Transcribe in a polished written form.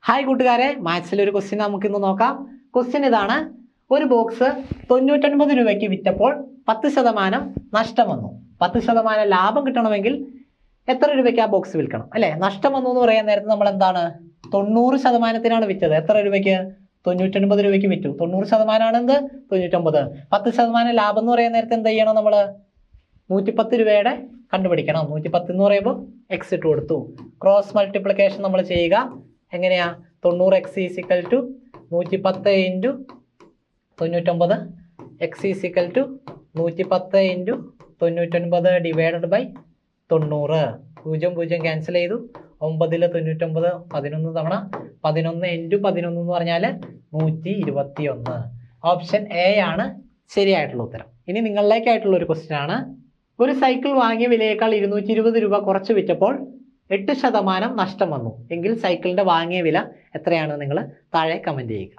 Hi കൂട്ടുകാരെ, മാത്സിലെ ഒരു question നമുക്ക് ഇന്ന് നോക്കാം. ക്വസ്റ്റ്യൻ ഇതാണ്: ഒരു ബോക്സ് 99 രൂപയ്ക്ക് വിറ്റപ്പോൾ 10% നഷ്ടം വന്നു. 10% ലാഭം കിട്ടണമെങ്കിൽ എത്ര രൂപയ്ക്ക് ആ ബോക്സ് വിൽക്കണം? അല്ലെ, നഷ്ടം വന്നു എന്ന് പറയാൻ നേരത്തെ നമ്മൾ എന്താണ് 90%-നാണ് വിറ്റത്. എത്ര രൂപയ്ക്ക്? 99 രൂപയ്ക്ക് വിറ്റു. 90% ആണ് എന്ത്? 99. 10% ലാഭം എന്ന് പറയാൻ നേരത്തെ എന്ത് ചെയ്യണം? നമ്മൾ 110 രൂപയുടെ കണ്ടുപിടിക്കണം. 110 എന്ന് പറയുമ്പോൾ എക്സ് ഇട്ട് കൊടുത്തു. ക്രോസ് മൾട്ടിപ്ലിക്കേഷൻ നമ്മൾ ചെയ്യുക. എങ്ങനെയാ? 90x = 110 × 99. x = 110 × 99 divided by 90. 0 0 cancel ചെയ്തു. 9 99 11 തവണ 11 × 11 എന്ന് പറഞ്ഞാൽ 121. ഓപ്ഷൻ എ ആണ് ശരിയായിട്ടുള്ള ഉത്തരം. ഇനി നിങ്ങളിലേക്കായിട്ടുള്ള ഒരു ക്വസ്റ്റ്യൻ ആണ്. ഒരു സൈക്കിൾ വാങ്ങിയ വിലയേക്കാൾ 220 രൂപ കുറച്ച് വിറ്റപ്പോൾ 8% നഷ്ടം വന്നു എങ്കിൽ സൈക്കിളിന്റെ വാങ്ങിയ വില എത്രയാണ്? നിങ്ങൾ താഴെ കമന്റ് ചെയ്യുക.